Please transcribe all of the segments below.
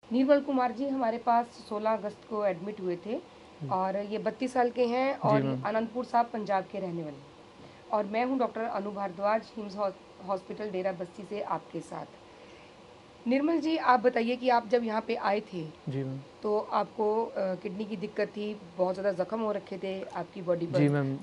निर्मल कुमार जी हमारे पास 16 अगस्त को एडमिट हुए थे और ये 32 साल के हैं और ये अनंतपुर साहब पंजाब के रहने वाले हैं। और मैं हूँ डॉक्टर अनु भारद्वाज, हिम्स हॉस्पिटल डेरा बस्ती से आपके साथ। निर्मल जी, आप बताइए कि आप जब यहाँ पे आए थे जी मैम। तो आपको किडनी की दिक्कत थी, बहुत ज़्यादा ज़ख्म हो रखे थे आपकी बॉडी पर। जी मैम।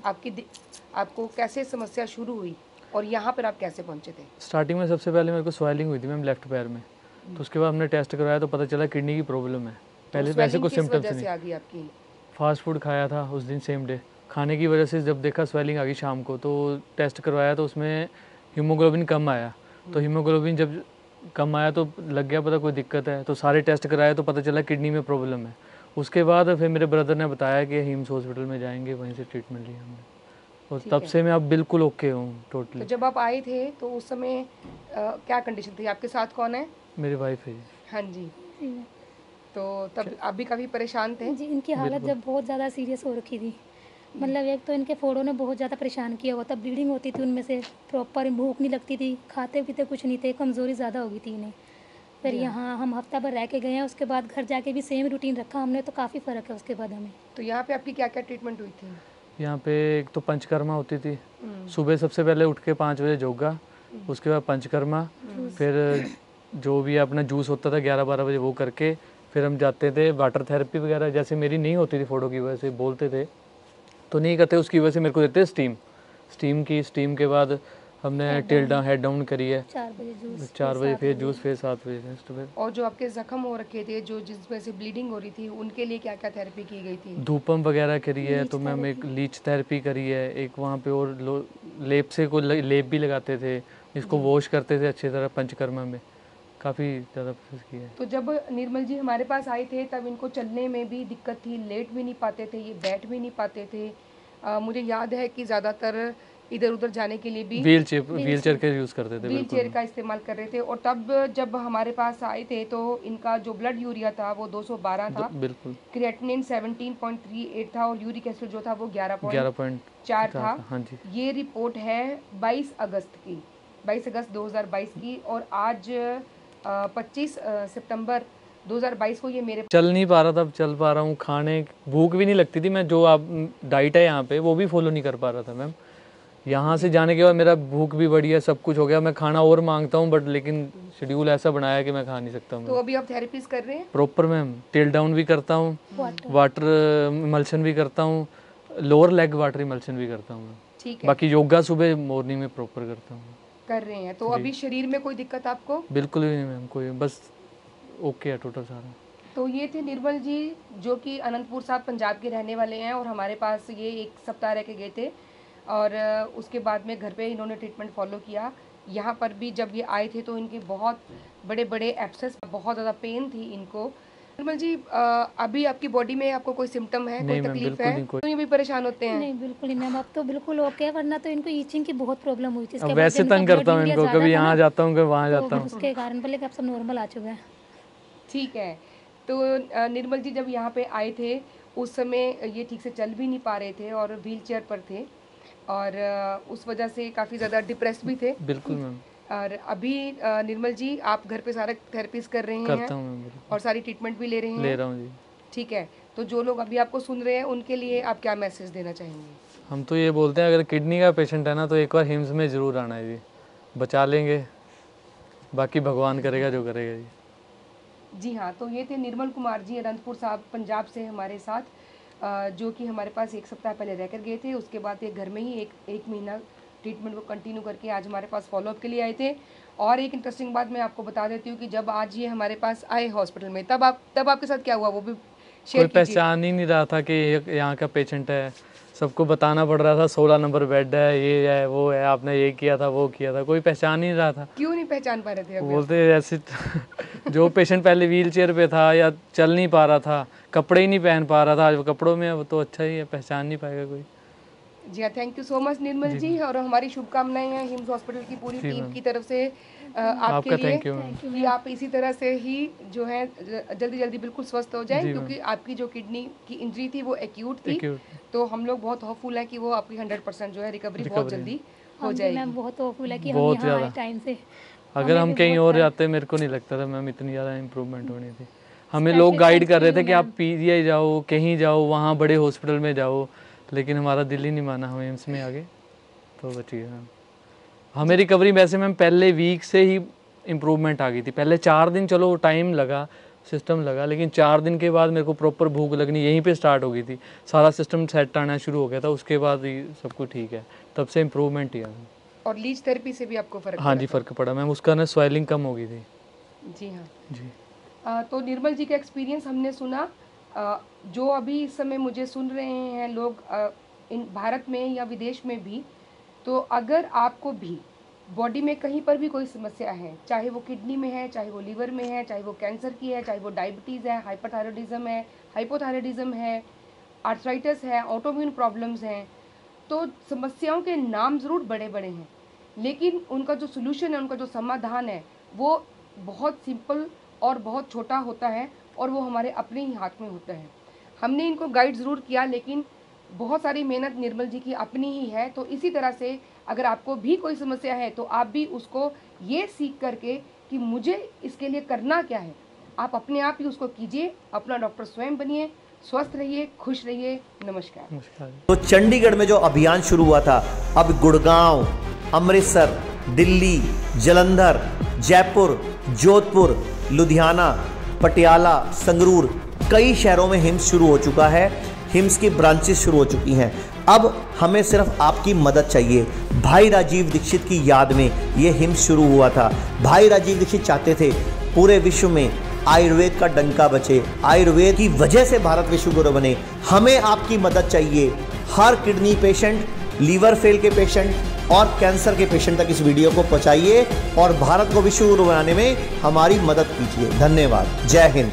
आपको कैसे समस्या शुरू हुई और यहाँ पर आप कैसे पहुँचे थे? स्टार्टिंग में सबसे पहले मेरे को स्वेलिंग हुई थी मैम लेफ्ट पैर में, तो उसके बाद हमने टेस्ट करवाया तो पता चला किडनी की प्रॉब्लम है। तो पहले वैसे स्वेलिंग कुछ किस सिम्टम्स वजह नहीं। से आ गई आपकी? फास्ट फूड खाया था उस दिन सेम डे, खाने की वजह से जब देखा स्वेलिंग आ गई शाम को, तो टेस्ट करवाया तो उसमें हीमोग्लोबिन कम आया। तो हीमोग्लोबिन जब कम आया तो लग गया पता कोई दिक्कत है, तो सारे टेस्ट कराए तो पता चला किडनी में प्रॉब्लम है। उसके बाद फिर मेरे ब्रदर ने बताया कि हिम्स हॉस्पिटल में जाएंगे, वहीं से ट्रीटमेंट लिया हमने और ठीक तब है। से मैं अब बिल्कुल ओके हूँ तो टोटली। जब आप आए थे तो उस समय क्या कंडीशन थी? आपके साथ कौन है? मेरी वाइफ है जी। हाँ जी। जी तो तब आप भी काफ़ी परेशान थे? जी, इनकी हालत बिल्कुल। जब बहुत ज़्यादा सीरियस हो रखी थी, मतलब एक तो इनके फोड़ों ने बहुत ज़्यादा परेशान किया हुआ था, ब्लीडिंग होती थी उनमें से, प्रॉपर भूख नहीं लगती थी, खाते पीते कुछ नहीं थे, कमज़ोरी ज़्यादा हो गई थी इन्हें। फिर जी हाँ। यहाँ हम हफ्ता भर रह के गए हैं, उसके बाद घर जाके भी सेम रूटीन रखा हमने, तो काफ़ी फ़र्क है उसके बाद हमें। तो यहाँ पे आपकी क्या क्या ट्रीटमेंट हुई थी? यहाँ पे एक तो पंचकर्मा होती थी, सुबह सबसे पहले उठ के 5 बजे योगा, उसके बाद पंचकर्मा, फिर जो भी अपना जूस होता था 11-12 बजे वो करके फिर हम जाते थे वाटर थेरेपी वगैरह। जैसे मेरी नहीं होती थी फोटो की वजह से, बोलते थे तो नहीं करते, उसकी वजह से मेरे को देते स्टीम के बाद हमने टेल डाउन हेड डाउन करी है 4 बजे जूस, 4 बजे, फिर जूस, फिर 7 बजे रेस्ट। फिर और जो आपके ज़ख्म हो रखे थे, जो जिसमें से ब्लीडिंग हो रही थी, उनके लिए क्या क्या थेरेपी की गई थी? धूपम वगैरह करी है, लीच तो मैम एक थेरेपी। लीच थेरेपी करी है, एक वहाँ पे और लेप से को लेप भी लगाते थे, इसको वॉश करते थे अच्छी तरह पंचकर्मा में, काफ़ी ज़्यादा प्रोसेस किया है। तो जब निर्मल जी हमारे पास आए थे तब इनको चलने में भी दिक्कत थी, लेट भी नहीं पाते थे, ये बैठ भी नहीं पाते थे। मुझे याद है कि ज़्यादातर इधर उधर जाने के लिए भी व्हील चेयर के यूज़ करते थे व्हील बिल्कुल। चेयर का इस्तेमाल कर रहे थे। और तब जब हमारे पास आए थे तो इनका जो ब्लड यूरिया था वो 212 था, बिल्कुल। क्रिएटिनिन 17.38 था और यूरिक एसिड जो था वो 11.4 11.4 था। हाँ जी। ये रिपोर्ट है 22 अगस्त की, 22 अगस्त 2022 की। और आज 25 सितंबर 2022 को ये मेरे चल नहीं पा रहा था, अब चल पा रहा हूँ, खाने भूख भी नहीं लगती थी, मैं जो आप डाइट है यहाँ पे वो भी फॉलो नहीं कर पा रहा था मैम। यहाँ से जाने के बाद मेरा भूख भी बढ़ी है, सब कुछ हो गया, मैं खाना और मांगता हूँ बट लेकिन शेड्यूल ऐसा बनाया है कि मैं खा नहीं सकता तो हूँ। अभी आप थेरेपीज कर रहे हैं? प्रॉपर मैम, टेल डाउन भी करता हूँ, वाटर इमल्शन भी करता हूँ, लोअर लेग वाटर इमल्शन भी करता हूँ। ठीक है, बाकी योगा सुबह मॉर्निंग में प्रॉपर करता हूँ। कर रहे हैं। तो अभी शरीर में कोई दिक्कत आपको? बिल्कुल भी नहीं मैम, कोई बस ओके है टोटल सारा। तो ये थे निर्मल जी, जो कि अनंतपुर साहब पंजाब के रहने वाले हैं और हमारे पास ये 1 सप्ताह रह के गए थे। और उसके बाद में घर पे इन्होंने ट्रीटमेंट फॉलो किया। यहाँ पर भी जब ये आए थे तो इनके बहुत बड़े बड़े एब्सेस, बहुत ज़्यादा पेन थी इनको। निर्मल जी, अभी आपकी बॉडी में आपको कोई सिम्टम है, कोई नहीं मैम, तकलीफ बिल्कुल है? नहीं कोई। तो ये भी परेशान होते हैं? नहीं, बिल्कुल नहीं मैम, अब तो बिल्कुल ओके है, वरना तो इनको ईचिंग की बहुत प्रॉब्लम हुई थी। अब इसके बाद वैसे जब इनका तंग ब्लड करता हूँ यूरिया इनको, ज़्यादा कभी था ना, यहाँ जाता हूँ कभी वहाँ तो जाता हूँ। उसके कारण पहले अब सब नॉर्मल आ चुका है। ठीक है। तो निर्मल जी जब यहाँ पे आए थे उस समय ये ठीक से चल भी नहीं पा रहे थे और व्हील चेयर पर थे और उस वजह से काफ़ी ज़्यादा डिप्रेस भी थे। बिल्कुल मैम। और अभी निर्मल जी आप घर पे सारा थेरेपीज कर रहे हैं करता हूँ मैम, बिल्कुल और सारी ट्रीटमेंट भी ले रहे ले हैं? रहा हूँ जी। ठीक है। तो जो लोग अभी आपको सुन रहे हैं उनके लिए आप क्या मैसेज देना चाहेंगे? हम तो ये बोलते हैं अगर किडनी का पेशेंट है ना तो एक बार हिम्स में ज़रूर आना है जी, बचा लेंगे, बाकी भगवान करेगा जो करेगा जी। जी हाँ, तो ये थे निर्मल कुमार जी, अनंतपुर साहब पंजाब से हमारे साथ, जो कि हमारे पास 1 सप्ताह पहले रह कर गए थे। उसके बाद ये घर में ही एक महीना ट्रीटमेंट को कंटिन्यू करके आज हमारे पास फॉलोअप के लिए आए थे। और एक इंटरेस्टिंग बात मैं आपको बता देती हूँ कि जब आज ये हमारे पास आए हॉस्पिटल में, तब आपके साथ क्या हुआ वो भी शेयर कोई कीजिए। पहचान ही नहीं रहा था कि ये यहाँ का पेशेंट है, सबको बताना पड़ रहा था 16 नंबर बेड है, ये है वो है, आपने ये किया था वो किया था, कोई पहचान ही नहीं रहा था। क्यों नहीं पहचान पा रहे थे वो अभी? बोलते ऐसे जो पेशेंट पहले व्हील चेयर पे था या चल नहीं पा रहा था, कपड़े ही नहीं पहन पा रहा था, आज वो कपड़ों में है, वो तो अच्छा ही है, पहचान नहीं पाएगा कोई। जी हाँ, थैंक यू सो मच निर्मल जी। और हमारी शुभकामनाएं हैं हिम्स हॉस्पिटल की पूरी जी टीम मैम, की तरफ से आपके आपका लिए, थैंक यू मैम। कि आप इसी तरह से ही जो है जल्दी जल्दी बिल्कुल स्वस्थ हो जाएं, जी क्योंकि आपकी जो किडनी की इंजरी थी वो एक्यूट थी। एक्यूट तो हम लोग बहुत होपफुल हैं कि वो आपकी 100% जो है रिकवरी बहुत रिकवरी जल्दी हो हम भी जाएगी। मैम बहुत होपफुल है कि हम बहुत यहाँ आए ज़्यादा, टाइम से। अगर हमें हम भी कहीं बहुत और हेल्प। जाते मेरे को नहीं लगता था मैम इतनी ज़्यादा इम्प्रूवमेंट होनी थी। हमें लोग गाइड कर रहे थे कि आप पीजीआई जाओ, कहीं जाओ, वहाँ बड़े हॉस्पिटल में जाओ, लेकिन हमारा दिल ही नहीं माना, हम एम्स में आ गए तो बच गए। हमें रिकवरी वैसे मैम पहले वीक से ही इम्प्रूवमेंट आ गई थी। पहले 4 दिन चलो टाइम लगा, सिस्टम लगा, लेकिन 4 दिन के बाद मेरे को प्रॉपर भूख लगनी यहीं पे स्टार्ट हो गई थी, सारा सिस्टम सेट आना शुरू हो गया था, उसके बाद ही सब कुछ ठीक है, तब से इम्प्रूवमेंट ही है। और लीच थेरेपी से भी आपको फ़र्क? हाँ जी, फ़र्क पड़ा मैम, उसका ना स्वेलिंग कम हो गई थी। जी हाँ जी। तो निर्मल जी का एक्सपीरियंस हमने सुना। जो अभी इस समय मुझे सुन रहे हैं लोग इन भारत में या विदेश में भी, तो अगर आपको भी बॉडी में कहीं पर भी कोई समस्या है, चाहे वो किडनी में है, चाहे वो लीवर में है, चाहे वो कैंसर की है, चाहे वो डायबिटीज़ है, हाइपरथायरॉयडिज्म है, हाइपोथायरॉयडिज्म है, आर्थराइटिस है, ऑटोइम्यून प्रॉब्लम्स हैं, तो समस्याओं के नाम ज़रूर बड़े बड़े हैं, लेकिन उनका जो सोल्यूशन है, उनका जो समाधान है, वो बहुत सिंपल और बहुत छोटा होता है, और वो हमारे अपने ही हाथ में होता है। हमने इनको गाइड ज़रूर किया, लेकिन बहुत सारी मेहनत निर्मल जी की अपनी ही है। तो इसी तरह से अगर आपको भी कोई समस्या है तो आप भी उसको ये सीख करके कि मुझे इसके लिए करना क्या है, आप अपने आप ही उसको कीजिए, अपना डॉक्टर स्वयं बनिए, स्वस्थ रहिए, खुश रहिए। नमस्कार। तो चंडीगढ़ में जो अभियान शुरू हुआ था, अब गुड़गांव, अमृतसर, दिल्ली, जालंधर, जयपुर, जोधपुर, लुधियाना, पटियाला, संगरूर, कई शहरों में हिम्स शुरू हो चुका है। हिम्स की ब्रांचेस शुरू हो चुकी हैं। अब हमें सिर्फ आपकी मदद चाहिए। भाई राजीव दीक्षित की याद में ये हिम्स शुरू हुआ था। भाई राजीव दीक्षित चाहते थे पूरे विश्व में आयुर्वेद का डंका बचे, आयुर्वेद की वजह से भारत विश्व गुरु बने। हमें आपकी मदद चाहिए। हर किडनी पेशेंट, लीवर फेल के पेशेंट और कैंसर के पेशेंट तक इस वीडियो को पहुंचाइए और भारत को विश्व गुरु बनाने में हमारी मदद कीजिए। धन्यवाद। जय हिंद।